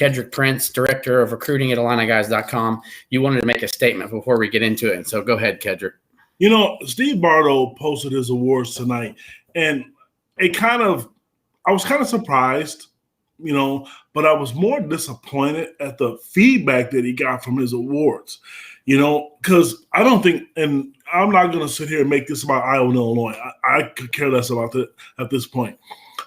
Kedrick Prince, Director of Recruiting at IlliniGuys.com. You wanted to make a statement before we get into it, so go ahead, Kedrick. You know, Steve Bardo posted his awards tonight, and I was kind of surprised, you know, but I was more disappointed at the feedback that he got from his awards, you know, because I don't think, and I'm not going to sit here and make this about Iowa and Illinois. I could care less about that at this point.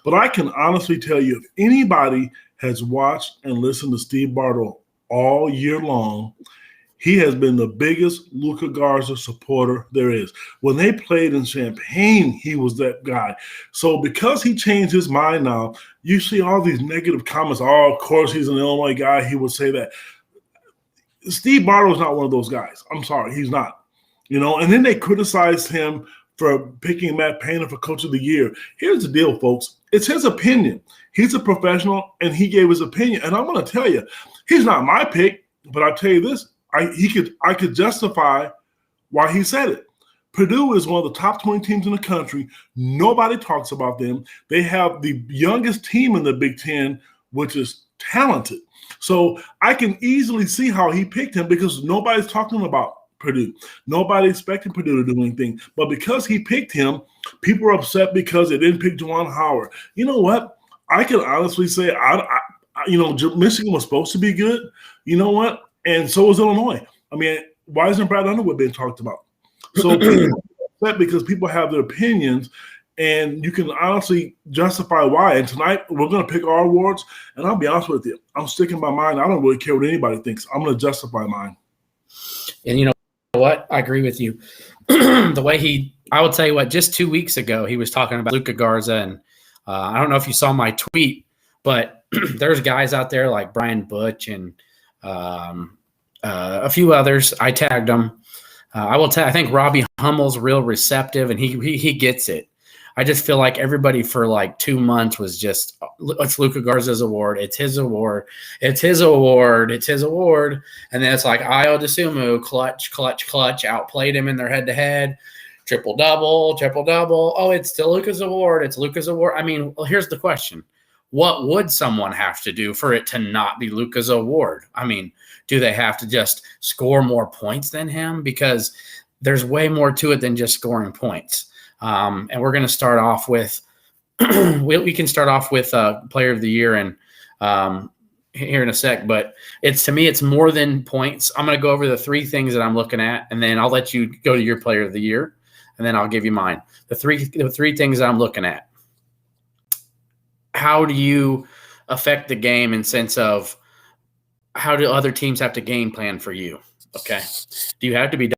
But I can honestly tell you, if anybody has watched and listened to Steve Bardo all year long, he has been the biggest Luka Garza supporter there is. When they played in Champaign, he was that guy. So because he changed his mind now, you see all these negative comments. Oh, of course, he's an Illinois guy. He would say that. Steve Bardo is not one of those guys. I'm sorry, he's not. You know, and then they criticized him for picking Matt Painter for Coach of the Year. Here's the deal, folks. It's his opinion. He's a professional, and he gave his opinion. And I'm going to tell you, he's not my pick, but I'll tell you this. I could justify why he said it. Purdue is one of the top 20 teams in the country. Nobody talks about them. They have the youngest team in the Big Ten, which is talented. So I can easily see how he picked him because nobody's talking about Purdue. Nobody expected Purdue to do anything. But because he picked him, people are upset because they didn't pick Juwan Howard. You know what? I can honestly say, Michigan was supposed to be good. You know what? And so is Illinois. I mean, why isn't Brad Underwood being talked about? So people are upset because people have their opinions, and you can honestly justify why. And tonight we're going to pick our awards, and I'll be honest with you. I'm sticking by mine. I don't really care what anybody thinks. I'm going to justify mine. And you know what? I agree with you. The way I will tell you what, just 2 weeks ago, he was talking about Luka Garza, and I don't know if you saw my tweet, but there's guys out there like Brian Butch and a few others. I tagged them. I think Robbie Hummel's real receptive, and he gets it. I just feel like everybody for like 2 months was just, it's Luka Garza's award. It's his award. It's his award. It's his award. And then it's like Ayo Dosunmu, clutch, outplayed him in their head-to-head, triple-double. Oh, it's still Luka's award. It's Luka's award. I mean, well, here's the question. What would someone have to do for it to not be Luka's award? I mean, do they have to just score more points than him? Because there's way more to it than just scoring points. And we're going to start off with we can start off with Player of the Year and here in a sec. But to me, it's more than points. I'm going to go over the three things that I'm looking at, and then I'll let you go to your Player of the Year, and then I'll give you mine. The three things that I'm looking at. How do you affect the game in sense of how do other teams have to game plan for you? Okay. Do you have to be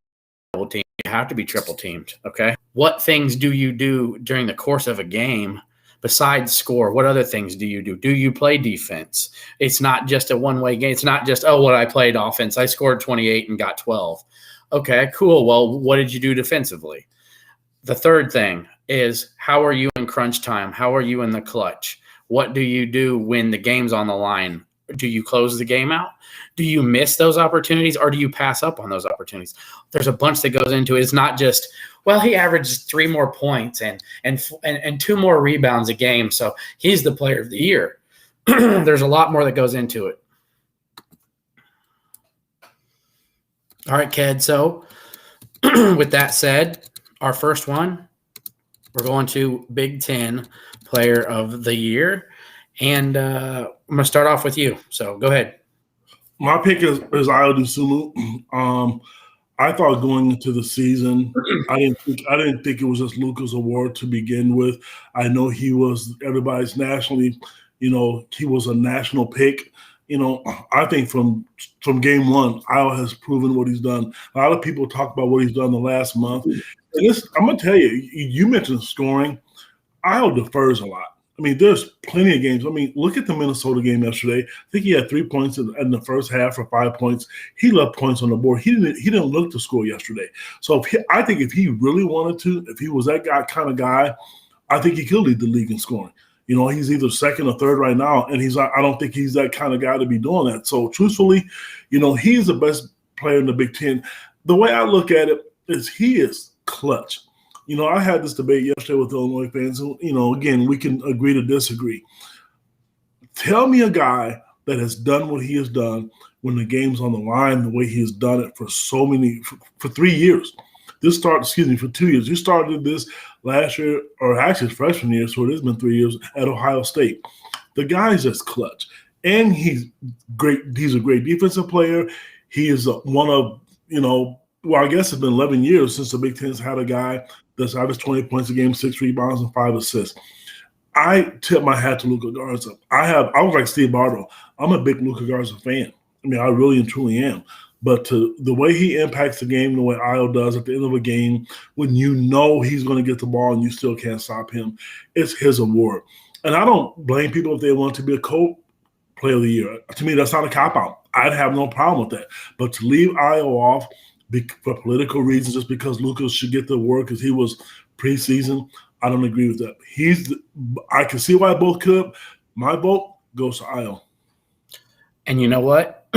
double teamed? You have to be triple teamed. Okay. What things do you do during the course of a game besides score? What other things do you do? Do you play defense? It's not just a one-way game. It's not just, I played offense. I scored 28 and got 12. Okay, cool. Well, what did you do defensively? The third thing is, how are you in crunch time? How are you in the clutch? What do you do when the game's on the line? Do you close the game out? Do you miss those opportunities, or do you pass up on those opportunities? There's a bunch that goes into it. It's not just, he averages 3 more points and 2 more rebounds a game, so he's the Player of the Year. There's a lot more that goes into it. All right, Ked. So with that said, our first one, we're going to Big Ten Player of the Year. And I'm going to start off with you. So go ahead. My pick is Ayo Dosunmu. I thought going into the season, I didn't think it was just Luka's award to begin with. I know he was everybody's nationally, he was a national pick. I think from game one, Ayo has proven what he's done. A lot of people talk about what he's done the last month. And I'm going to tell you, you mentioned scoring. Ayo defers a lot. I mean, there's plenty of games. I mean, look at the Minnesota game yesterday. I think he had 3 points in the first half for 5 points. He left points on the board. He didn't look to score yesterday. So I think if he really wanted to, if he was that kind of guy, I think he could lead the league in scoring. He's either second or third right now, and I don't think he's that kind of guy to be doing that. So truthfully, he's the best player in the Big Ten. The way I look at it is he is clutch. I had this debate yesterday with Illinois fans. Again, we can agree to disagree. Tell me a guy that has done what he has done when the game's on the line, the way he has done it for for 3 years. For 2 years. You started this last year, or actually his freshman year, so it has been 3 years at Ohio State. The guy's just clutch. And he's great. He's a great defensive player. He is one of, I guess it's been 11 years since the Big Ten's had a guy that's averaged 20 points a game, 6 rebounds, and 5 assists. I tip my hat to Luka Garza. I was like Steve Bartle. I'm a big Luka Garza fan. I mean, I really and truly am. But the way he impacts the game, the way Io does at the end of a game, when you know he's going to get the ball and you still can't stop him, it's his award. And I don't blame people if they want to be a co-player of the year. To me, that's not a cop-out. I'd have no problem with that. But to leave Io off for political reasons, just because Luka should get the award because he was preseason, I don't agree with that. I can see why both could. My vote goes to Io. And you know what?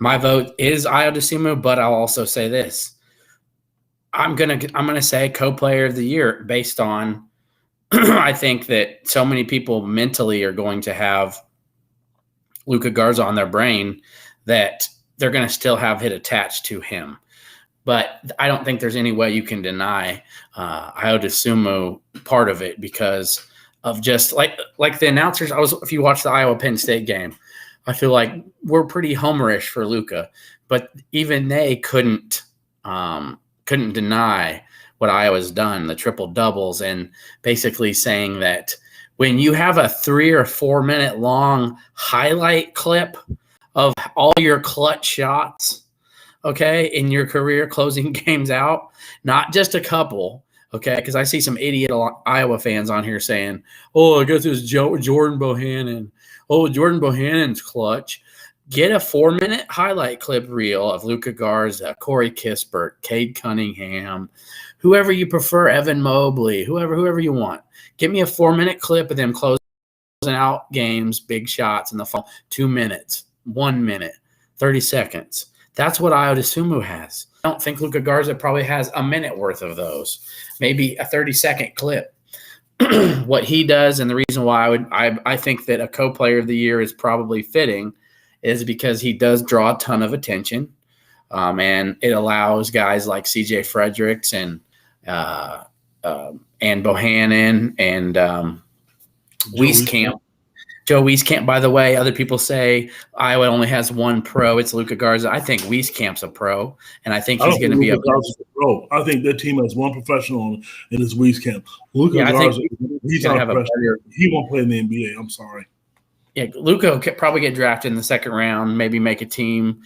My vote is Io DeSumo, but I'll also say this. I'm gonna say co-player of the year based on I think that so many people mentally are going to have Luka Garza on their brain that they're going to still have it attached to him. But I don't think there's any way you can deny Io DeSumo part of it because of just like the announcers. If you watch the Iowa Penn State game, I feel like we're pretty homerish for Luka, but even they couldn't deny what Iowa's done, the triple doubles, and basically saying that when you have a 3 or 4 minute long highlight clip of all your clutch shots, okay, in your career closing games out, not just a couple, okay, because I see some idiot Iowa fans on here saying, oh, I guess it was Jordan Bohannon. Oh, Jordan Bohannon's clutch. Get a 4 minute highlight clip reel of Luka Garza, Corey Kispert, Cade Cunningham, whoever you prefer, Evan Mobley, whoever you want. Give me a 4 minute clip of them closing out games, big shots in the fall. 2 minutes, 1 minute, 30 seconds. That's what Io DeSumo has. I don't think Luka Garza probably has a minute worth of those, maybe a 30-second clip. What he does, and the reason why I think that a co-player of the year is probably fitting is because he does draw a ton of attention, and it allows guys like C.J. Fredericks and Bohannon and Wieskamp. Joe Wieskamp, by the way, other people say Iowa only has one pro. It's Luka Garza. I think Wieskamp's a pro, and I think he's going to be a pro. I think their team has one professional, and it's Wieskamp. Luka Garza, he's not a professional. He won't play in the NBA. I'm sorry. Yeah, Luka will probably get drafted in the second round, maybe make a team,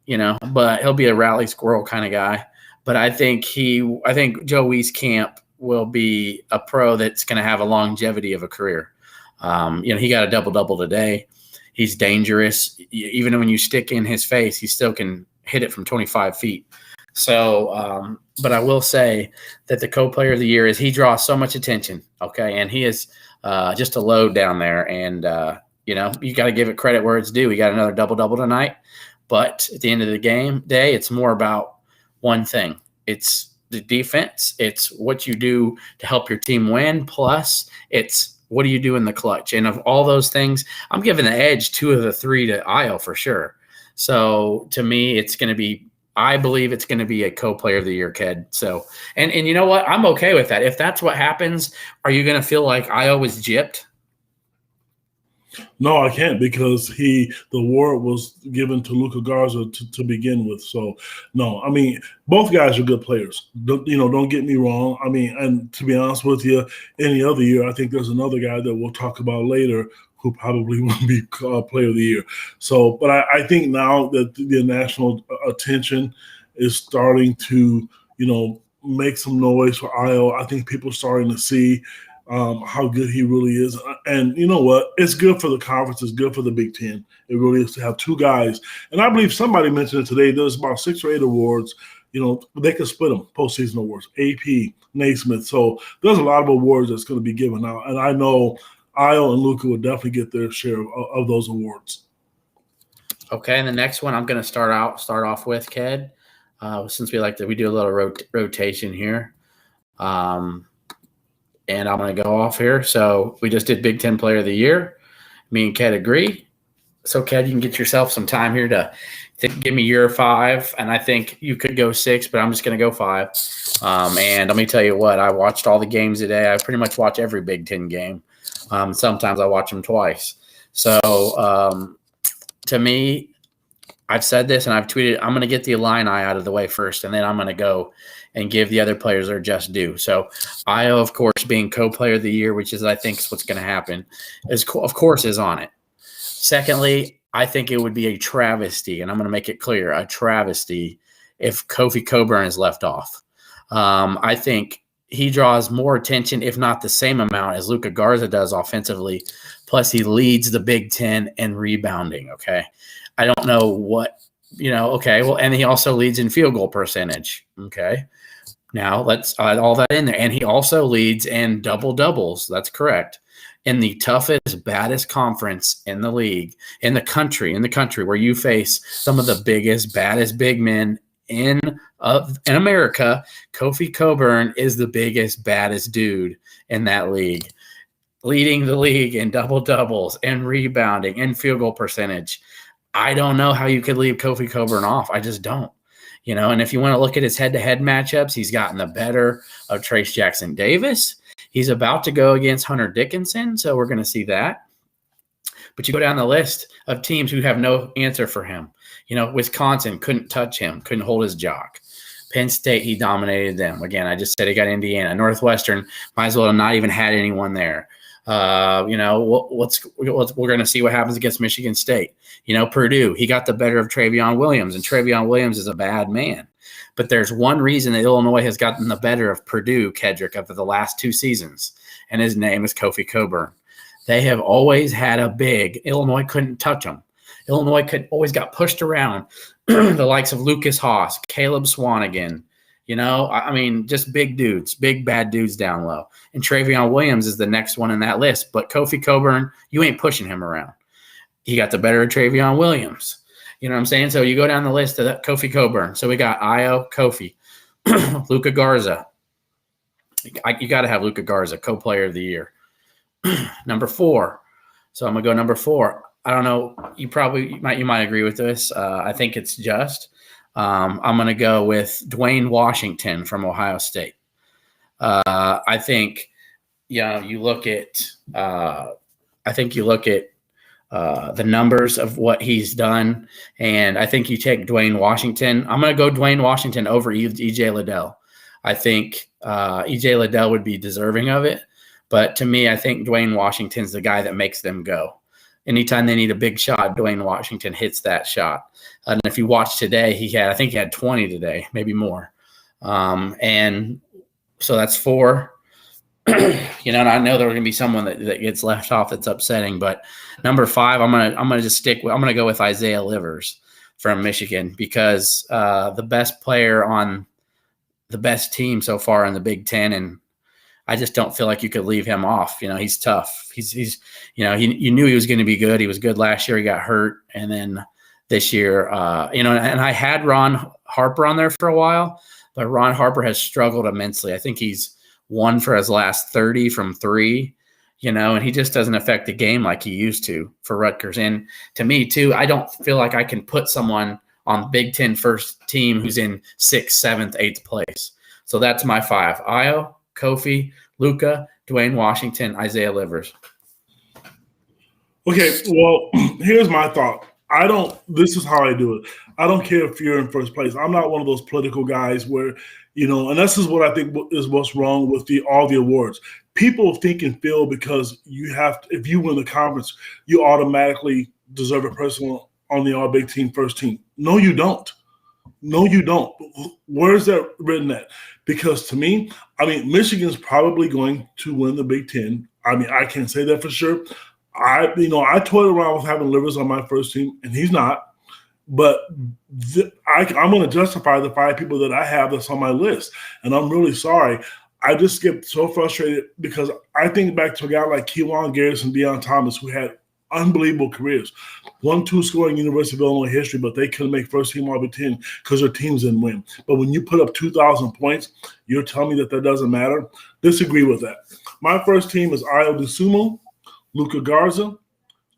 but he'll be a rally squirrel kind of guy. But I think Joe Wieskamp will be a pro that's going to have a longevity of a career. He got a double-double today. He's dangerous. Even when you stick in his face, he still can hit it from 25 feet. So, but I will say that the co-player of the year is he draws so much attention, okay? And he is just a load down there. And, you got to give it credit where it's due. He got another double-double tonight. But at the end of the day, it's more about one thing. It's the defense. It's what you do to help your team win. Plus, it's what do you do in the clutch? And of all those things, I'm giving the edge 2 of the 3 to Io for sure. So to me, I believe it's going to be a co-player of the year, Ked. So, and you know what? I'm okay with that. If that's what happens, are you going to feel like Io was gypped? No, I can't because the award was given to Luka Garza to begin with. So, no, I mean, both guys are good players. Don't get me wrong. I mean, and to be honest with you, any other year, I think there's another guy that we'll talk about later who probably will be player of the year. So, but I think now that the national attention is starting to, make some noise for Io, I think people are starting to see how good he really is. And you know what? It's good for the conference. It's good for the Big Ten. It really is to have 2 guys. And I believe somebody mentioned it today. There's about 6 or 8 awards. They can split them, postseason awards, AP, Naismith. So there's a lot of awards that's going to be given out. And I know Io and Luka will definitely get their share of those awards. Okay, and the next one I'm going to start off with, Ked, since we do a little rotation here. And I'm going to go off here. So we just did Big Ten Player of the Year. Me and Ked agree. So, Ked, you can get yourself some time here to give me your 5, and I think you could go 6, but I'm just going to go 5. And let me tell you what, I watched all the games today. I pretty much watch every Big Ten game. Sometimes I watch them twice. So, to me, I've said this and I've tweeted, I'm going to get the Illini out of the way first, and then I'm going to go and give the other players their just due. So Io, of course, being co-player of the year, which is I think is what's going to happen, is on it. Secondly, I think it would be a travesty, and I'm going to make it clear, a travesty if Kofi Cockburn is left off. I think he draws more attention, if not the same amount, as Luka Garza does offensively. Plus, he leads the Big Ten in rebounding, okay? I don't know what, okay. Well, and he also leads in field goal percentage, okay? Now, let's add all that in there. And he also leads in double-doubles. That's correct. In the toughest, baddest conference in the league, in the country, where you face some of the biggest, baddest big men in America, Kofi Cockburn is the biggest, baddest dude in that league, leading the league in double-doubles and rebounding and field goal percentage. I don't know how you could leave Kofi Cockburn off. I just don't. And if you want to look at his head-to-head matchups, he's gotten the better of Trace Jackson Davis. He's about to go against Hunter Dickinson, so we're going to see that. But you go down the list of teams who have no answer for him. Wisconsin couldn't touch him, couldn't hold his jock. Penn State, he dominated them. Again, I just said he got Indiana. Northwestern might as well have not even had anyone there. We're going to see what happens against Michigan State. Purdue, he got the better of Travion Williams, and Travion Williams is a bad man. But there's one reason that Illinois has gotten the better of Purdue, Kedrick, over the last 2 seasons, and his name is Kofi Cockburn. They have always had a big. Illinois couldn't touch them. Illinois always got pushed around. The likes of Lucas Haas, Caleb Swanigan, just big dudes, big bad dudes down low. And Travion Williams is the next one in that list. But Kofi Cockburn, you ain't pushing him around. He got the better of Travion Williams. You know what I'm saying? So you go down the list of that Kofi Cockburn. So we got Io, Kofi, Luka Garza. You got to have Luka Garza, co-player of the year. Number 4. So I'm going to go number 4. I don't know. You might agree with this. I think it's just. I'm going to go with Dwayne Washington from Ohio State. I think, you look at the numbers of what he's done, and I think you take Dwayne Washington. I'm going to go Dwayne Washington over E.J. Liddell. I think E.J. Liddell would be deserving of it, but to me, I think Dwayne Washington's the guy that makes them go. Anytime they need a big shot, Dwayne Washington hits that shot. And if you watch today, he had 20 today, maybe more. And so that's 4. And I know there's going to be someone that gets left off that's upsetting, but number 5, I'm going to go with Isaiah Livers from Michigan, because the best player on the best team so far in the Big Ten, and I just don't feel like you could leave him off. He's tough. You knew he was going to be good. He was good last year. He got hurt. And then this year, and I had Ron Harper on there for a while, but Ron Harper has struggled immensely. I think he's 1 for his last 30 from 3, and he just doesn't affect the game like he used to for Rutgers. And to me too, I don't feel like I can put someone on Big Ten first team who's in 6th, 7th, 8th place. So that's my 5. Io, Kofi, Luka, Dwayne Washington, Isaiah Livers. Okay, well, here's my thought. This is how I do it. I don't care if you're in first place. I'm not one of those political guys where, and this is what I think is what's wrong with all the awards. People think and feel because if you win the conference, you automatically deserve a person on the All Big Team first team. No, you don't. No, you don't. Where's that written at? Because to me, Michigan's probably going to win the Big Ten. I can't say that for sure. I toyed around with having Livers on my first team, and he's not. But I'm going to justify the 5 people that I have that's on my list, and I'm really sorry. I just get so frustrated because I think back to a guy like Keewan Garrison, Deion Thomas, who had unbelievable careers. 1-2 scoring University of Illinois history, but they couldn't make first team All Big Ten because their teams didn't win. But when you put up 2,000 points, you're telling me that doesn't matter? Disagree with that. My first team is Ayo Dosunmu, Luka Garza,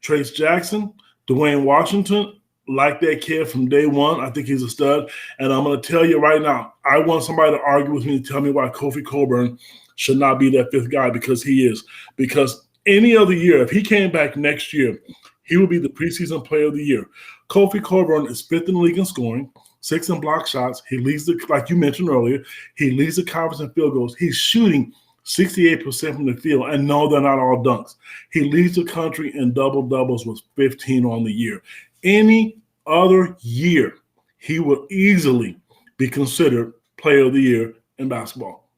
Trace Jackson, Dwayne Washington, like that kid from day one. I think he's a stud. And I'm going to tell you right now, I want somebody to argue with me to tell me why Kofi Cockburn should not be that fifth guy, because he is. Because any other year, if he came back next year, he would be the preseason player of the year. Kofi Cockburn is fifth in the league in scoring, sixth in block shots. He leads like you mentioned earlier, he leads the conference in field goals. He's shooting 68% from the field, and no, they're not all dunks. He leads the country in double-doubles with 15 on the year. Any other year, he would easily be considered player of the year in basketball.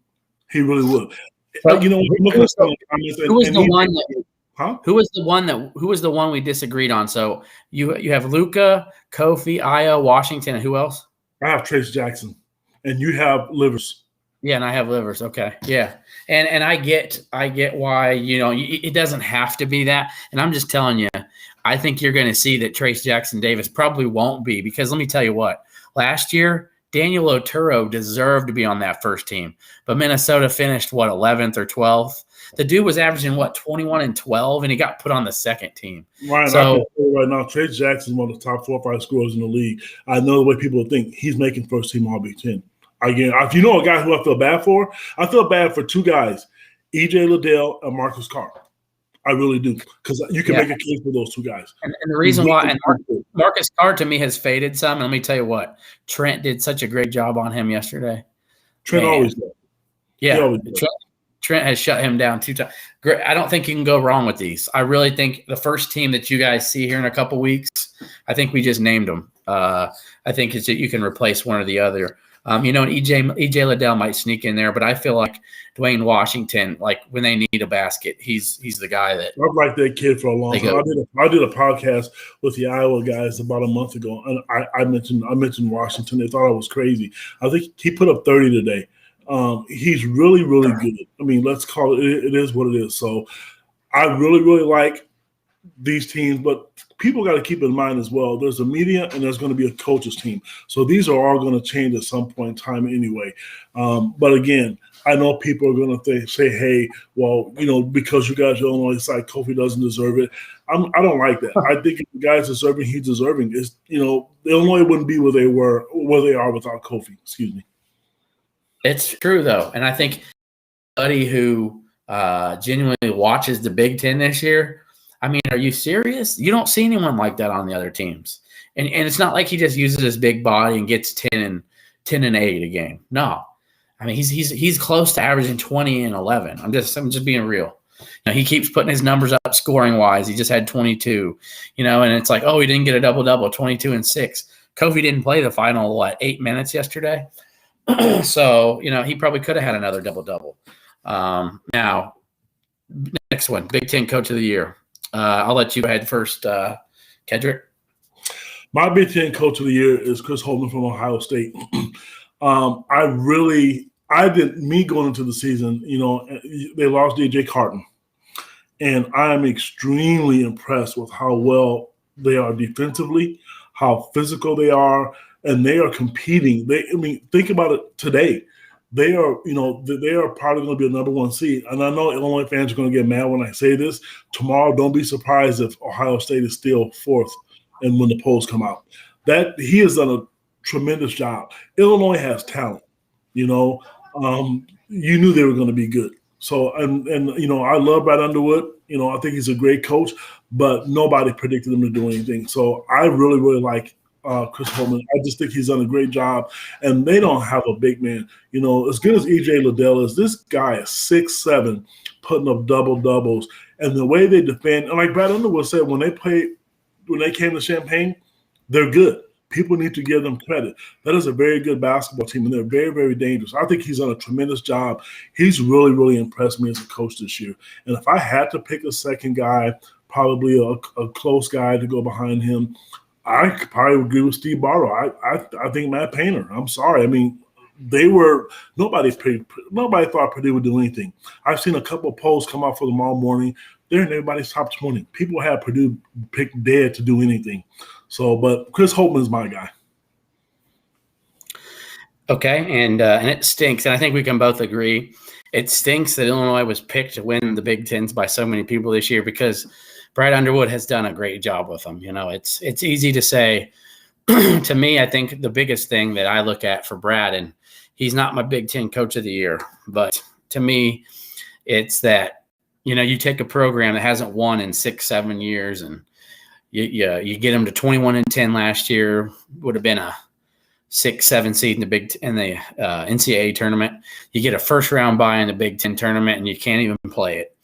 He really would. Well, you know, who was the one we disagreed on? So you have Luka, Kofi, Aya, Washington, and who else? I have Trace Jackson, and you have Livers. Yeah, and I have Livers. Okay, yeah, and I get why, you know, it doesn't have to be that. And I'm just telling you, I think you're going to see that Trace Jackson Davis probably won't be, because let me tell you what, last year Daniel Otero deserved to be on that first team, but Minnesota finished 11th or 12th. The dude was averaging 21 and 12, and he got put on the second team. Ryan, so, I can tell you right now, Trace Jackson is one of the top 4 or 5 scorers in the league. I know the way people think he's making first team All Big Ten. Again, if you know a guy who I feel bad for, I feel bad for 2 guys, EJ Liddell and Marcus Carr. I really do, because you can make a case for those 2 guys. And the reason why, and Marcus Carr to me has faded some. And let me tell you what, Trent did such a great job on him yesterday. Trent always does. Yeah, Trent has shut him down 2 times. I don't think you can go wrong with these. I really think the first team that you guys see here in a couple weeks, I think we just named them. I think it's that you can replace one or the other. You know, and EJ Liddell might sneak in there, but I feel like Dwayne Washington, like when they need a basket, he's the guy that. I've liked that kid for a long time. I did a podcast with the Iowa guys about a month ago, and I mentioned Washington. They thought I was crazy. I think he put up 30 today. He's really, really good. I mean, let's call it is what it is. So I really, really like these teams, but people got to keep in mind as well, there's a media and there's going to be a coaches team. So these are all going to change at some point in time anyway. But again, I know people are going to say, hey, well, you know, because you guys are Illinois side, Kofi doesn't deserve it. I don't like that. I think if the guy's deserving, he's deserving. It's, you know, Illinois wouldn't be where they are without Kofi. Excuse me. It's true, though. And I think anybody who genuinely watches the Big Ten this year, I mean, are you serious? You don't see anyone like that on the other teams. And it's not like he just uses his big body and gets 10 and 8 a game. No. I mean, he's close to averaging 20 and 11. I'm just being real. You know, he keeps putting his numbers up scoring wise. He just had 22, you know, and it's like, oh, he didn't get a double-double, 22 and 6. Kofi didn't play the final, 8 minutes yesterday. So, you know, he probably could have had another double-double. Now, next one, Big Ten Coach of the Year. I'll let you go ahead first, Kedrick. My Big Ten Coach of the Year is Chris Holtmann from Ohio State. Me going into the season, you know, they lost DJ Carton. And I am extremely impressed with how well they are defensively, how physical they are, and they are competing. Think about it today. They are, you know, they are probably going to be a number 1 seed. And I know Illinois fans are going to get mad when I say this. Tomorrow, don't be surprised if Ohio State is still 4th and when the polls come out. That he has done a tremendous job. Illinois has talent, you know. You knew they were going to be good. So, and you know, I love Brad Underwood. You know, I think he's a great coach, but nobody predicted him to do anything. So I really, really like Chris Holtmann. I just think he's done a great job, and they don't have a big man. You know, as good as EJ Liddell is, this guy is 6'7", putting up double-doubles, and the way they defend, and like Brad Underwood said, when they came to Champaign, they're good. People need to give them credit. That is a very good basketball team, and they're very, very dangerous. I think he's done a tremendous job. He's really, really impressed me as a coach this year. And if I had to pick a second guy, probably a close guy to go behind him, I could probably agree with Steve Barlow. I think Matt Painter. I'm sorry. I mean, nobody thought Purdue would do anything. I've seen a couple of polls come out for them all morning. They're in everybody's top 20. People have Purdue picked dead to do anything. So, but Chris Holtmann's my guy. Okay, and it stinks, and I think we can both agree. It stinks that Illinois was picked to win the Big Tens by so many people this year because Brad Underwood has done a great job with them. It's easy to say. To me, I think the biggest thing that I look at for Brad, and he's not my Big Ten Coach of the Year, but to me, it's that, you take a program that hasn't won in 6-7 years, and you get them to 21-10 last year, would have been a 6-7 seed in the NCAA tournament. You get a first round bye in the Big Ten tournament, and you can't even play it.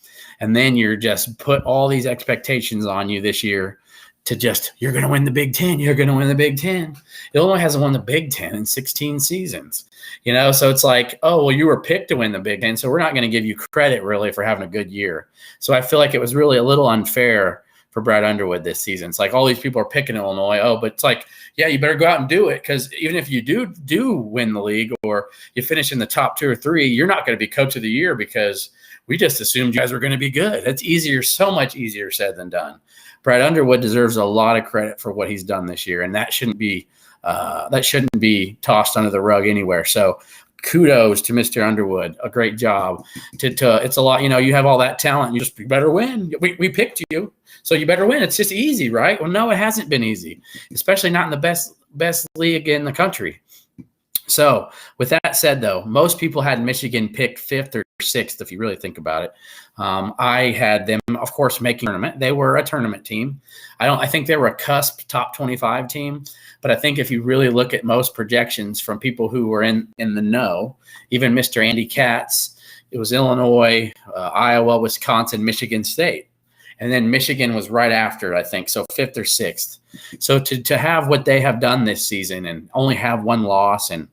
And then you're just put all these expectations on you this year to you're going to win the Big Ten. You're going to win the Big Ten. Illinois hasn't won the Big Ten in 16 seasons, so it's like, oh, well, you were picked to win the Big Ten, so we're not going to give you credit really for having a good year. So I feel like it was really a little unfair for Brad Underwood this season. It's like all these people are picking Illinois. Oh, but it's like, yeah, you better go out and do it, because even if you do win the league or you finish in the top 2 or 3, you're not going to be Coach of the Year because we just assumed you guys were going to be good. That's so much easier said than done. Brad Underwood deserves a lot of credit for what he's done this year, and that shouldn't be tossed under the rug anywhere. So kudos to Mr. Underwood. A great job. It's a lot. You have all that talent. You better win. We picked you, so you better win. It's just easy, right? Well, no, it hasn't been easy, especially not in the best league in the country. So with that said, though, most people had Michigan pick 5th or 6th, if you really think about it. I had them, of course, making tournament. They were a tournament team. I think they were a cusp top 25 team. But I think if you really look at most projections from people who were in the know, even Mr. Andy Katz, it was Illinois, Iowa, Wisconsin, Michigan State. And then Michigan was right after, I think, so 5th or 6th. So to have what they have done this season and only have one loss and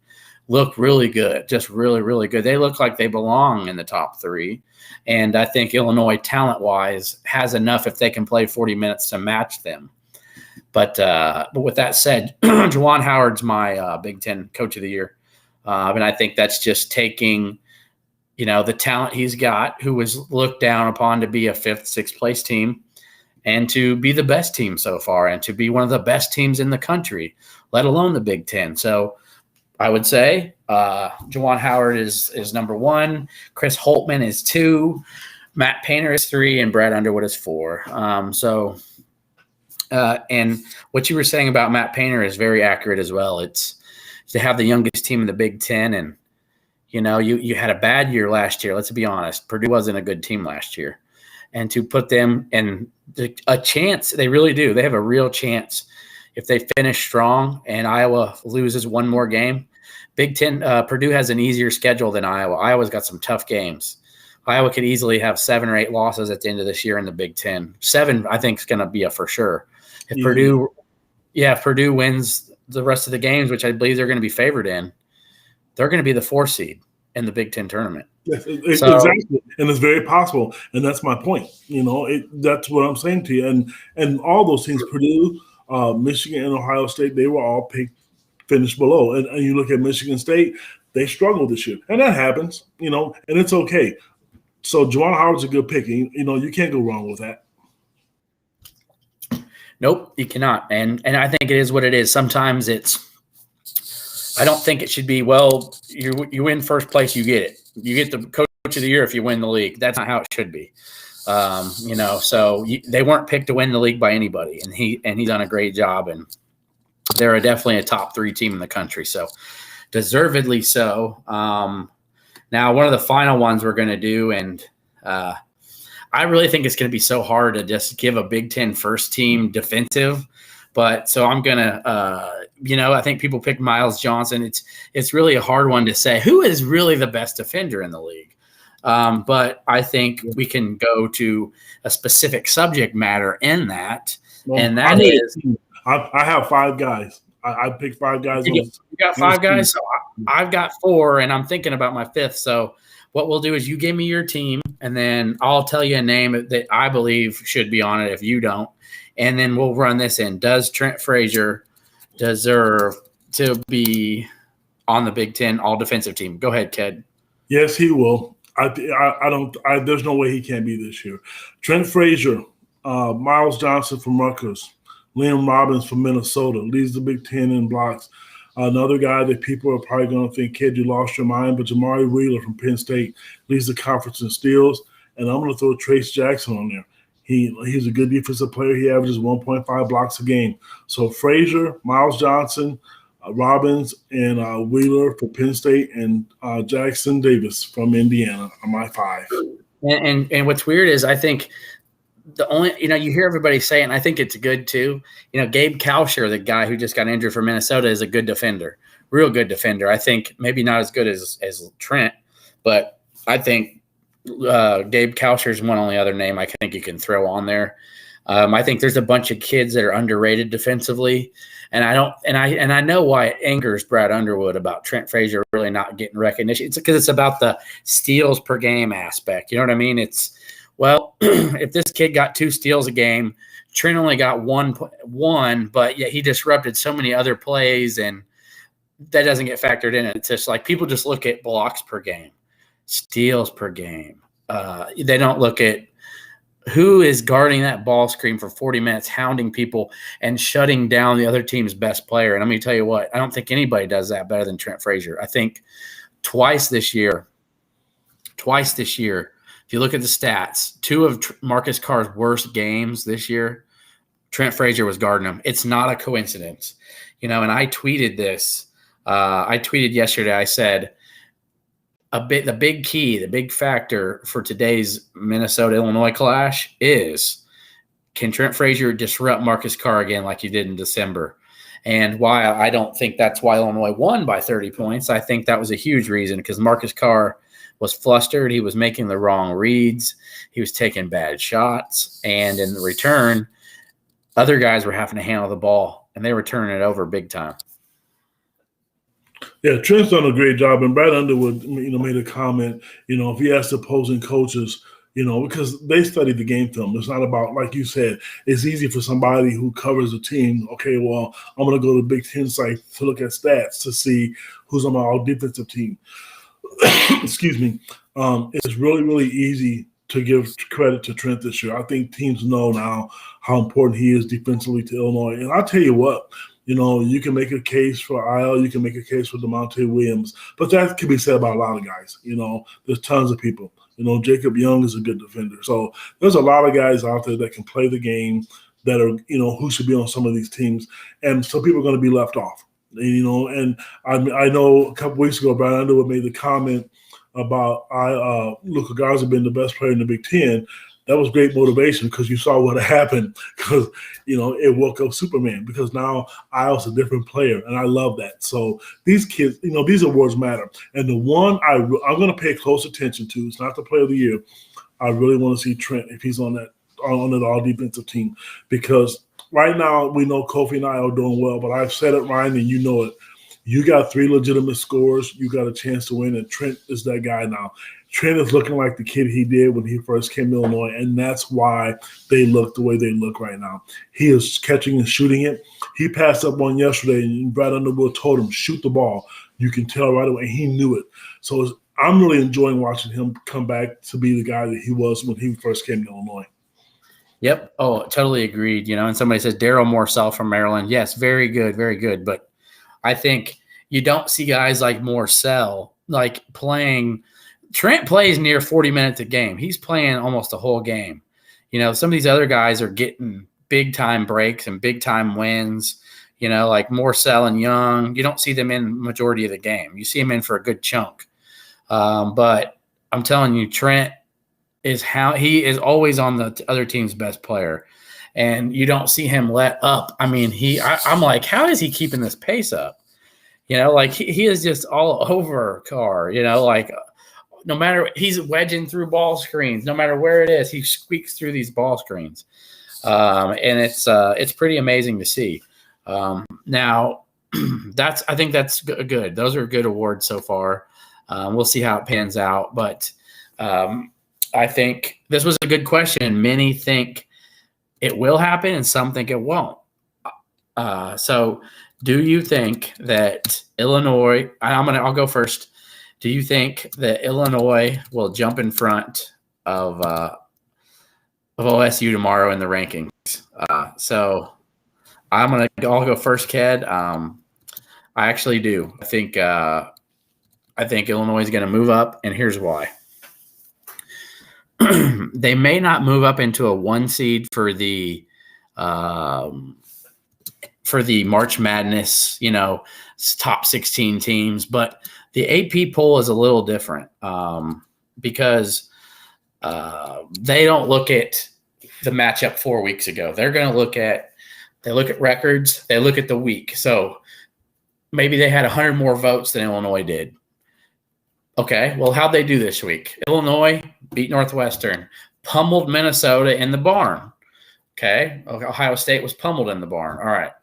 look really good, just really, really good. They look like they belong in the top 3. And I think Illinois, talent-wise, has enough if they can play 40 minutes to match them. But with that said, Juwan Howard's my Big Ten Coach of the Year. And I think that's just taking, the talent he's got, who was looked down upon to be a 5th, 6th place team, and to be the best team so far, and to be one of the best teams in the country, let alone the Big Ten. So I would say Juwan Howard is number 1. Chris Holtmann is 2. Matt Painter is 3, and Brad Underwood is 4. And what you were saying about Matt Painter is very accurate as well. It's to have the youngest team in the Big Ten, and you had a bad year last year. Let's be honest. Purdue wasn't a good team last year, and to put them in a chance, they really do. They have a real chance if they finish strong and Iowa loses one more game. Big Ten, Purdue has an easier schedule than Iowa. Iowa's got some tough games. Iowa could easily have 7 or 8 losses at the end of this year in the Big Ten. 7, I think, is going to be a for sure. If Purdue wins the rest of the games, which I believe they're going to be favored in, they're going to be the 4 seed in the Big Ten tournament. Yes, exactly, and it's very possible, and that's my point. That's what I'm saying to you, and all those teams, Purdue, Michigan, and Ohio State, they were all picked, finished below, and you look at Michigan State, they struggled this year, and that happens, and it's okay. So Juwan Howard's a good pick, and, you can't go wrong with that. Nope, you cannot, and I think it is what it is. Sometimes I don't think it should be, well, you win first place, you get it. You get the Coach of the Year if you win the league. That's not how it should be. So they weren't picked to win the league by anybody, and he's done a great job, and they're definitely a top 3 team in the country, so deservedly so. Now, one of the final ones we're going to do, and I really think it's going to be so hard to just give a Big Ten first team defensive. But so I'm going to, I think people pick Miles Johnson. It's really a hard one to say who is really the best defender in the league. But I think we can go to a specific subject matter in that. Well, and that is. I have 5 guys. I picked 5 guys. You got 5 guys? So I've got 4, and I'm thinking about my 5th. So what we'll do is you give me your team, and then I'll tell you a name that I believe should be on it if you don't. And then we'll run this in. Does Trent Frazier deserve to be on the Big Ten all-defensive team? Go ahead, Ked. Yes, he will. I don't. There's no way he can't be this year. Trent Frazier, Miles Johnson from Rutgers, Liam Robbins from Minnesota leads the Big Ten in blocks. Another guy that people are probably going to think, Ked, you lost your mind, but Jamari Wheeler from Penn State leads the conference in steals. And I'm going to throw Trace Jackson on there. He's a good defensive player. He averages 1.5 blocks a game. So Frazier, Miles Johnson, Robbins, and Wheeler for Penn State, and Jackson Davis from Indiana are my 5. And what's weird is I think the only, you hear everybody say it, and I think it's good too. Gabe Kalsher, the guy who just got injured for Minnesota, is a good defender, real good defender. I think maybe not as good as Trent, but I think Gabe Kalsher is one only other name I think you can throw on there. I think there's a bunch of kids that are underrated defensively, and I know why it angers Brad Underwood about Trent Frazier really not getting recognition. It's because it's about the steals per game aspect. You know what I mean? It's, well, if this kid got 2 steals a game, Trent only got one, but yet he disrupted so many other plays, and that doesn't get factored in. It's just like people just look at blocks per game, steals per game. They don't look at who is guarding that ball screen for 40 minutes, hounding people and shutting down the other team's best player. And I'm going to tell you what, I don't think anybody does that better than Trent Frazier. I think twice this year, if you look at the stats, 2 of Marcus Carr's worst games this year, Trent Frazier was guarding him. It's not a coincidence. And I tweeted this. I tweeted yesterday, I said, the big key, the big factor for today's Minnesota-Illinois clash is, can Trent Frazier disrupt Marcus Carr again like he did in December? And why I don't think that's why Illinois won by 30 points. I think that was a huge reason, because Marcus Carr was flustered. He was making the wrong reads. He was taking bad shots. And in the return, other guys were having to handle the ball, and they were turning it over big time. Yeah, Trent's done a great job, and Brad Underwood, made a comment. If he asked opposing coaches, because they study the game film. It's not about, like you said, it's easy for somebody who covers a team. Okay, well, I'm going to go to Big Ten site to look at stats to see who's on my all defensive team. Excuse me. It's really, really easy to give credit to Trent this year. I think teams know now how important he is defensively to Illinois. And I'll tell you what, you can make a case for IL, you can make a case for DeMonte Williams, but that can be said about a lot of guys. There's tons of people. Jacob Young is a good defender. So there's a lot of guys out there that can play the game that are, who should be on some of these teams. And some people are going to be left off. And I know a couple weeks ago, Brian Underwood made the comment about Luka Garza being the best player in the Big Ten. That was great motivation, because you saw what happened, because, it woke up Superman, because now Isle's a different player, and I love that. So these kids, these awards matter. And the one I'm going to pay close attention to is not the player of the year. I really want to see Trent if he's on that all-defensive team, because right now we know Kofi and I are doing well, but I've said it, Ryan, and you know it. You got 3 legitimate scores. You got a chance to win, and Trent is that guy now. Trent is looking like the kid he did when he first came to Illinois, and that's why they look the way they look right now. He is catching and shooting it. He passed up one yesterday, and Brad Underwood told him, shoot the ball. You can tell right away. He knew it. So I'm really enjoying watching him come back to be the guy that he was when he first came to Illinois. Yep. Oh, totally agreed. And somebody says Daryl Morsell from Maryland. Yes, very good, very good. But I think you don't see guys like Morsell like playing. Trent plays near 40 minutes a game. He's playing almost a whole game. Some of these other guys are getting big-time breaks and big-time wins, like Morsell and Young. You don't see them in majority of the game. You see them in for a good chunk. But I'm telling you, Trent he is always on the other team's best player, and you don't see him let up. I mean, I'm like, how is he keeping this pace up? Like he is just all over Carr, like – no matter, he's wedging through ball screens. No matter where it is, he squeaks through these ball screens, and it's pretty amazing to see. Now, I think that's good. Those are good awards so far. We'll see how it pans out, but I think this was a good question. Many think it will happen, and some think it won't. So, do you think that Illinois? I'll go first. Do you think that Illinois will jump in front of OSU tomorrow in the rankings? So I'll go first, Ked. I actually do. I think Illinois is going to move up, and here's why. they may not move up into a 1 seed for the March Madness, top 16 teams, but the AP poll is a little different because they don't look at the matchup 4 weeks ago. They're going to look at records. They look at the week. So maybe they had 100 more votes than Illinois did. Okay, well, how'd they do this week? Illinois beat Northwestern, pummeled Minnesota in the barn. Okay, Ohio State was pummeled in the barn. All right.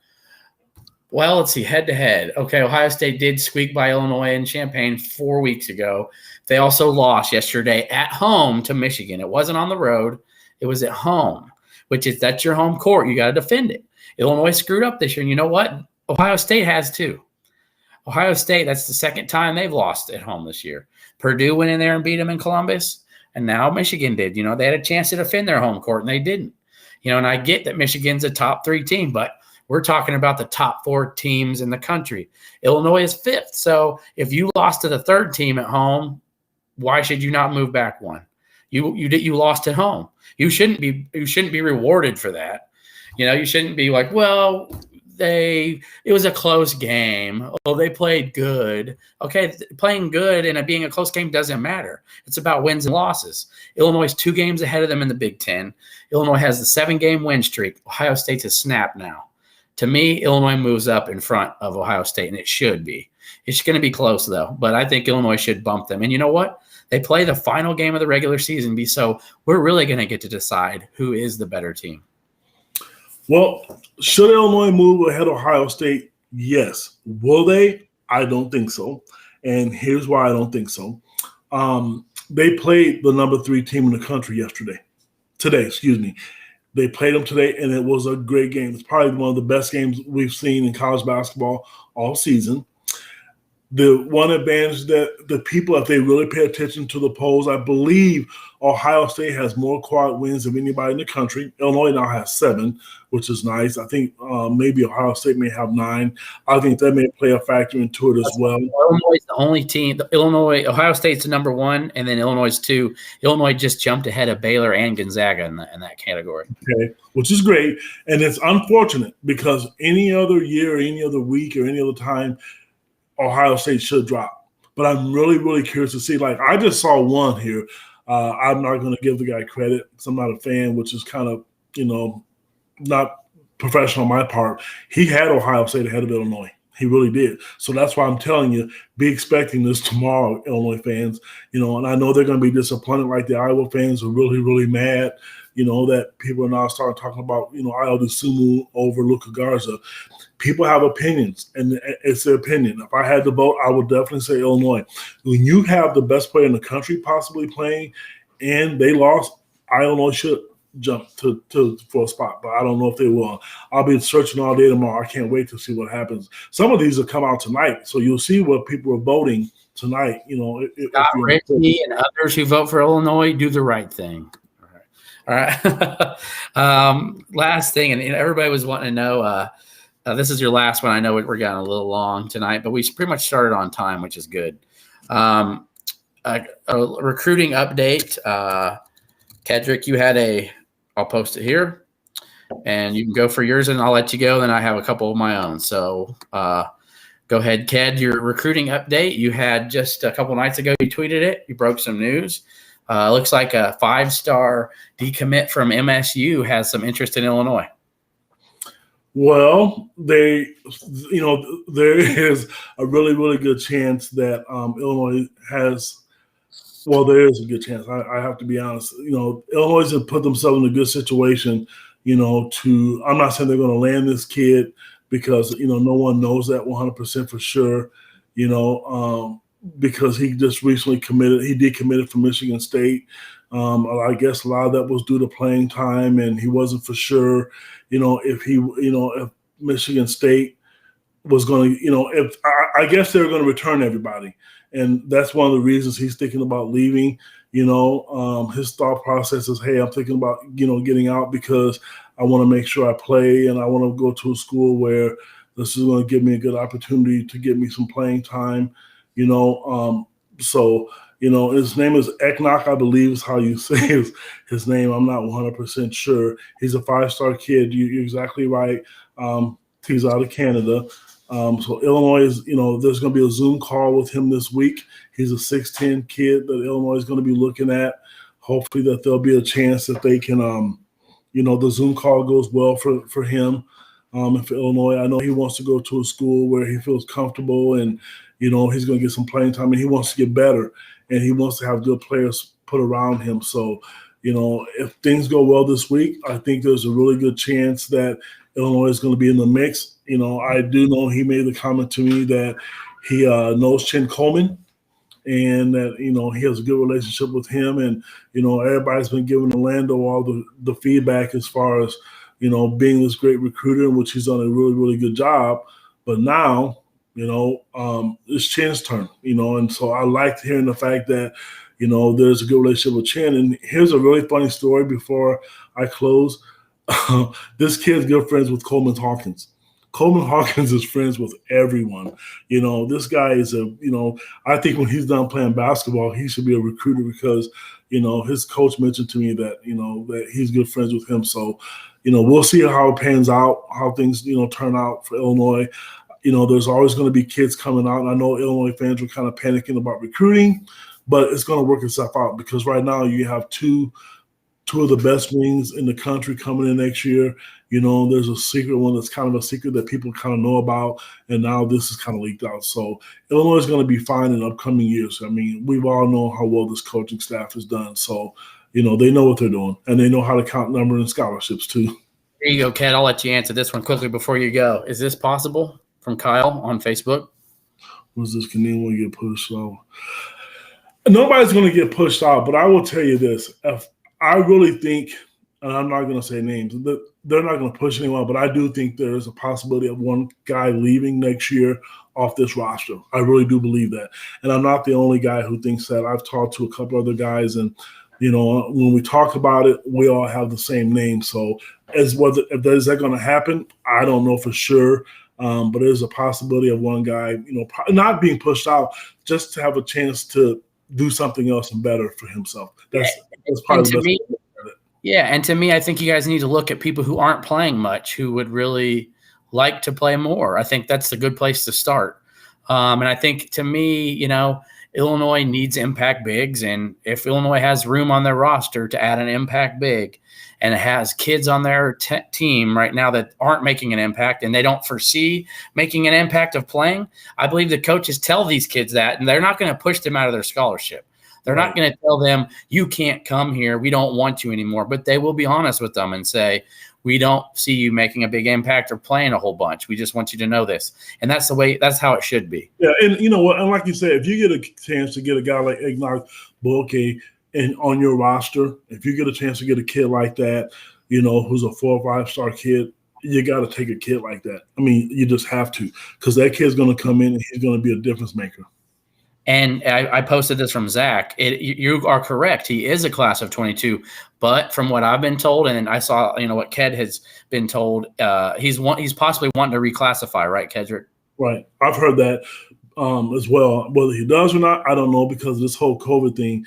Well, let's see, head-to-head. Okay, Ohio State did squeak by Illinois in Champaign 4 weeks ago. They also lost yesterday at home to Michigan. It wasn't on the road. It was at home, that's your home court. You got to defend it. Illinois screwed up this year, and you know what? Ohio State has too. Ohio State, that's the second time they've lost at home this year. Purdue went in there and beat them in Columbus, and now Michigan did. They had a chance to defend their home court, and they didn't. And I get that Michigan's a top 3 team, but we're talking about the top 4 teams in the country. Illinois is 5th. So if you lost to the 3rd team at home, why should you not move back one? You lost at home. You shouldn't be rewarded for that. You shouldn't be like, well, it was a close game. Oh, they played good. Okay, playing good and it being a close game doesn't matter. It's about wins and losses. Illinois is 2 games ahead of them in the Big Ten. Illinois has the 7-game win streak. Ohio State's a snap now. To me, Illinois moves up in front of Ohio State, and it should be. It's going to be close, though, but I think Illinois should bump them. And you know what? They play the final game of the regular season, so we're really going to get to decide who is the better team. Well, should Illinois move ahead of Ohio State? Yes. Will they? I don't think so. And here's why I don't think so. They played the number 3 team in the country today. They played them today, and it was a great game. It's probably one of the best games we've seen in college basketball all season. The one advantage that the people, if they really pay attention to the polls, I believe Ohio State has more quad wins than anybody in the country. Illinois now has 7, which is nice. I think maybe Ohio State may have 9. I think that may play a factor into it as well. Illinois is the only team. Ohio State's the number 1, and then Illinois is 2. Illinois just jumped ahead of Baylor and Gonzaga in that category. Okay, which is great, and it's unfortunate because any other year, any other week, or any other time, Ohio State should drop. But I'm really, really curious to see. Like, I just saw one here. I'm not going to give the guy credit because I'm not a fan, which is kind of, not professional on my part. He had Ohio State ahead of Illinois. He really did. So that's why I'm telling you, be expecting this tomorrow, Illinois fans. And I know they're going to be disappointed like the Iowa fans are really, really mad, that people are now starting talking about, Ayo Dosunmu over Luka Garza. People have opinions, and it's their opinion. If I had to vote, I would definitely say Illinois. When you have the best player in the country possibly playing and they lost, Illinois should jump for a spot, but I don't know if they will. I'll be searching all day tomorrow. I can't wait to see what happens. Some of these will come out tonight, so you'll see what people are voting tonight. Scott Rickey and others who vote for Illinois do the right thing. All right. Last thing, and everybody was wanting to know. This is your last one. I know we're getting a little long tonight, but we pretty much started on time, which is good. A recruiting update. Kedrick, you had I'll post it here, and you can go for yours, and I'll let you go. Then I have a couple of my own. So go ahead, Ked, your recruiting update. You had just a couple nights ago, you tweeted it. You broke some news. Looks like a 5-star decommit from MSU has some interest in Illinois. Well, there is a really, really good chance that Illinois has. Well, there is a good chance. I have to be honest. Illinois has put themselves in a good situation. I'm not saying they're going to land this kid because no one knows that 100% for sure. Because he just recently committed. He decommitted from Michigan State. I guess a lot of that was due to playing time, and he wasn't for sure. If Michigan State was going to, I guess they were going to return everybody. And that's one of the reasons he's thinking about leaving. His thought process is, hey, I'm thinking about, getting out because I want to make sure I play and I want to go to a school where this is going to give me a good opportunity to get me some playing time, So His name is Eknok, I believe is how you say his name. I'm not 100% sure. He's a 5-star kid. You're exactly right. He's out of Canada. So Illinois is, there's going to be a Zoom call with him this week. He's a 6'10" kid that Illinois is going to be looking at. Hopefully that there'll be a chance that they can, the Zoom call goes well for him and for Illinois. I know he wants to go to a school where he feels comfortable and, he's going to get some playing time, and he wants to get better, and he wants to have good players put around him. So, if things go well this week, I think there's a really good chance that Illinois is going to be in the mix. I do know he made the comment to me that he knows Chin Coleman and that, he has a good relationship with him. And, everybody's been giving Orlando all the feedback as far as, being this great recruiter, in which he's done a really, really good job. But now, it's Chin's turn, and so I liked hearing the fact that, there's a good relationship with Chin. And here's a really funny story before I close. This kid's good friends with Coleman Hawkins. Coleman Hawkins is friends with everyone. This guy is I think when he's done playing basketball, he should be a recruiter because, his coach mentioned to me that, that he's good friends with him. So, we'll see how it pans out, how things, turn out for Illinois. There's always going to be kids coming out. And I know Illinois fans are kind of panicking about recruiting, but it's going to work itself out because right now you have two of the best wings in the country coming in next year. There's a secret one that's kind of a secret that people kind of know about, and now this is kind of leaked out. So Illinois is going to be fine in upcoming years. I mean, we've all known how well this coaching staff has done. So, they know what they're doing, and they know how to count numbers and scholarships too. There you go, Ken. I'll let you answer this one quickly before you go. Is this possible? From Kyle on Facebook. Was this Canelo get pushed out? Nobody's going to get pushed out, but I will tell you this. If I really think, and I'm not going to say names, they're not going to push anyone, but I do think there is a possibility of one guy leaving next year off this roster. I really do believe that. And I'm not the only guy who thinks that. I've talked to a couple other guys, and, when we talk about it, we all have the same name. So is that going to happen? I don't know for sure. But there's a possibility of one guy, not being pushed out, just to have a chance to do something else and better for himself. That's probably the best way to look at it. Yeah, and to me, I think you guys need to look at people who aren't playing much, who would really like to play more. I think that's the good place to start. And I think, to me, Illinois needs impact bigs, and if Illinois has room on their roster to add an impact big, and it has kids on their team right now that aren't making an impact and they don't foresee making an impact of playing, I believe the coaches tell these kids that, and they're not going to push them out of their scholarship. They're not going to tell them, you can't come here, we don't want you anymore. But they will be honest with them and say, we don't see you making a big impact or playing a whole bunch. We just want you to know this. And that's how it should be. Yeah, and you know what? And like you said, if you get a chance to get a guy like Eknok Boake and on your roster, if you get a chance to get a kid like that, who's a 4 or 5-star kid, you got to take a kid like that. I mean, you just have to, because that kid's going to come in and he's going to be a difference maker. And I posted this from Zach. You are correct. He is a class of 22. But from what I've been told, and I saw, what Ked has been told, he's possibly wanting to reclassify, right, Kedrick? Right. I've heard that as well. Whether he does or not, I don't know, because of this whole COVID thing.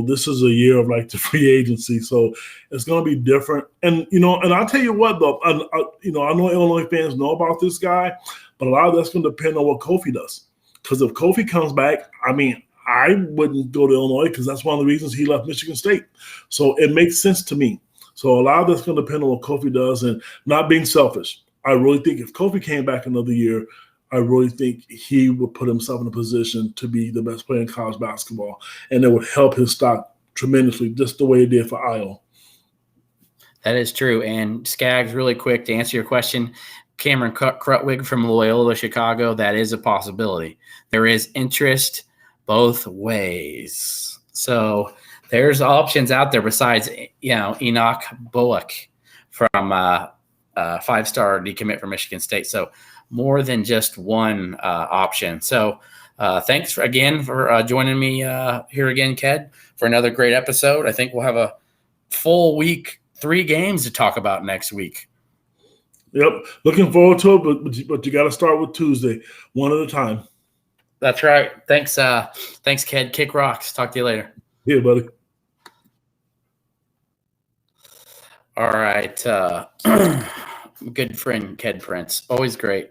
This is a year of like the free agency, so it's going to be different. And and I'll tell you what, though, I know Illinois fans know about this guy, but a lot of that's going to depend on what Kofi does. Because if Kofi comes back, I mean, I wouldn't go to Illinois because that's one of the reasons he left Michigan State. So it makes sense to me. So a lot of that's going to depend on what Kofi does, and not being selfish. I really think if Kofi came back another year, I really think he would put himself in a position to be the best player in college basketball, and it would help his stock tremendously, just the way it did for Io. That is true. And Skaggs, really quick to answer your question, Cameron Krutwig from Loyola Chicago, that is a possibility. There is interest both ways. So there's options out there besides, Enoch Bullock from 5-star decommit from Michigan State. So more than just one option. So thanks again for joining me here again, Ked, for another great episode. I think we'll have a full week, 3 games to talk about next week. Yep. Looking forward to it, but you got to start with Tuesday, one at a time. That's right. Thanks, Ked. Kick rocks. Talk to you later. Yeah, buddy. All right. Good friend, Ked Prince. Always great.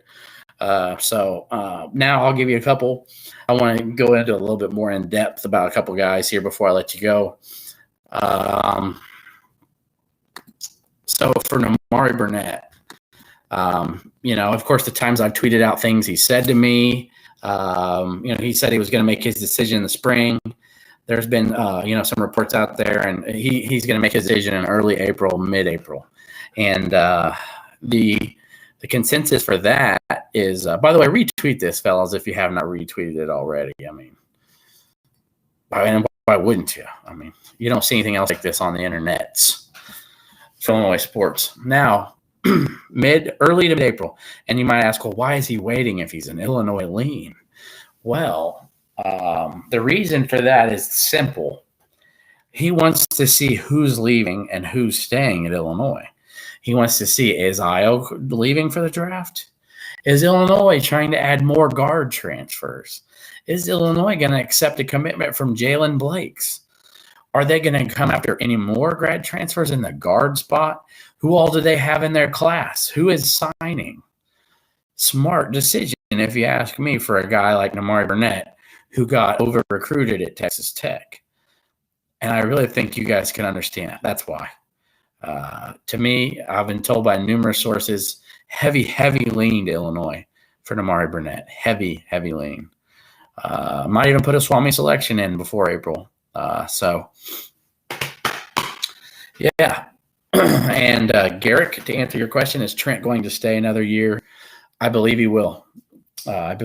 So now I'll give you a couple. I want to go into a little bit more in depth about a couple guys here before I let you go. So for Nimari Burnett, of course, the times I've tweeted out things he said to me, he said he was going to make his decision in the spring. There's been, some reports out there, and he's going to make his decision in early April, mid-April. And the consensus for that is, by the way, retweet this, fellas, if you have not retweeted it already. I mean, why wouldn't you? I mean, you don't see anything else like this on the internets. Illinois sports. Now, early to mid-April. And you might ask, well, why is he waiting if he's an Illinois lean? Well, the reason for that is simple. He wants to see who's leaving and who's staying at Illinois. He wants to see, is Io leaving for the draft? Is Illinois trying to add more guard transfers? Is Illinois going to accept a commitment from Jalen Blakes? Are they going to come after any more grad transfers in the guard spot? Who all do they have in their class? Who is signing? Smart decision, if you ask me, for a guy like Nimari Burnett, who got over-recruited at Texas Tech. And I really think you guys can understand that. That's why. To me, I've been told by numerous sources, heavy lean to Illinois for Nimari Burnett. Heavy lean. Might even put a Swami selection in before April. Yeah. And Garrick, to answer your question, is Trent going to stay another year? I believe he will. And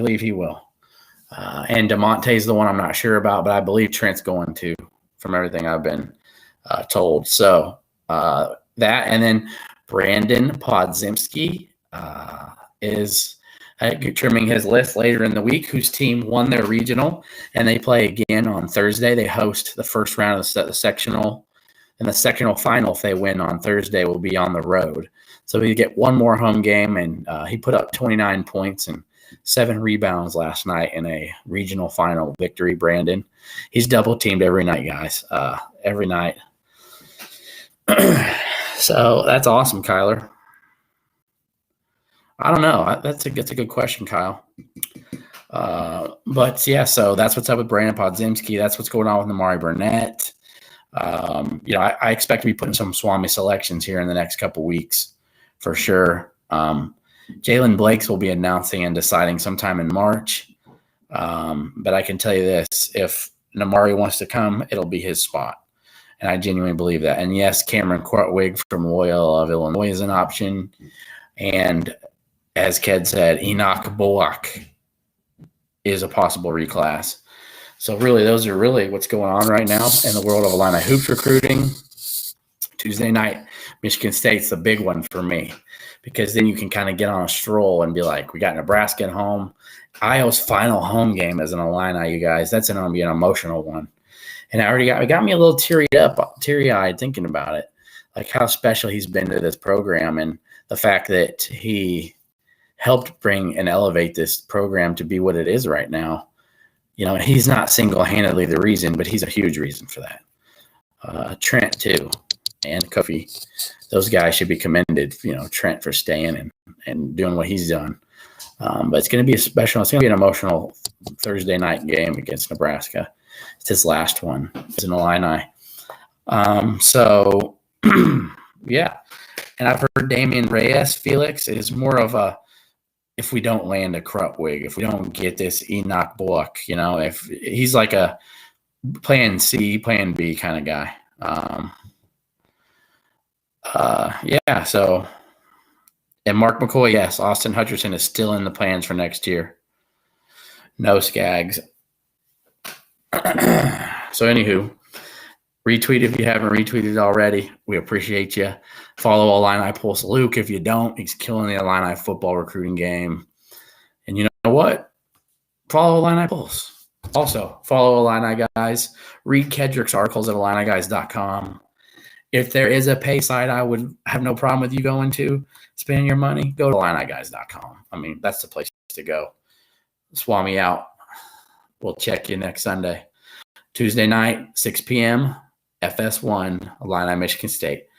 DeMonte's the one I'm not sure about, but I believe Trent's going to, from everything I've been told. So that, and then Brandon Podziemski is trimming his list later in the week, whose team won their regional, and they play again on Thursday. They host the first round of the sectional, and the sectional final, if they win on Thursday, will be on the road. So he get one more home game, and he put up 29 points and 7 rebounds last night in a regional final victory, Brandon. He's double-teamed every night, guys, every night. So that's awesome, Kyler. I don't know. That's a good question, Kyle. But yeah, so that's what's up with Brandon Podziemski. That's what's going on with Nimari Burnett. I expect to be putting some Swami selections here in the next couple weeks for sure. Jalen Blakes will be announcing and deciding sometime in March. But I can tell you this, if Nimari wants to come, it'll be his spot. And I genuinely believe that. And yes, Cameron Kortwig from Loyola of Illinois is an option. And as Ked said, Enoch Bullock is a possible reclass. So really, those are really what's going on right now in the world of Illini hoops recruiting. Tuesday night, Michigan State's the big one for me, because then you can kind of get on a stroll and be like, we got Nebraska at home. Iowa's final home game as an Illini, you guys. That's going to be an emotional one. And it got me a little teary-eyed thinking about it, like how special he's been to this program, and the fact that he helped bring and elevate this program to be what it is right now. He's not single-handedly the reason, but he's a huge reason for that. Trent, too, and Kofi. Those guys should be commended, Trent for staying and doing what he's done. But it's going to be it's going to be an emotional Thursday night game against Nebraska. It's his last one as an Illini. Yeah. And I've heard Damian Reyes, Felix, is more of a, if we don't land a Krutwig, if we don't get this Enoch Bullock, if he's like a plan C, plan B kind of guy. Yeah. So, and Mark McCoy, yes, Austin Hutcherson is still in the plans for next year. No Skaggs. So anywho, retweet if you haven't retweeted already. We appreciate you. Follow Illini Pulse Luke if you don't. He's killing the Illini football recruiting game. And you know what? Follow Illini Pulse. Also, follow Illini Guys. Read Kedrick's articles at IlliniGuys.com. If there is a pay site I would have no problem with you going to, spending your money, go to IlliniGuys.com. I mean, that's the place to go. Swami out. We'll check you next Sunday. Tuesday night, 6 p.m., FS1, Illini, Michigan State.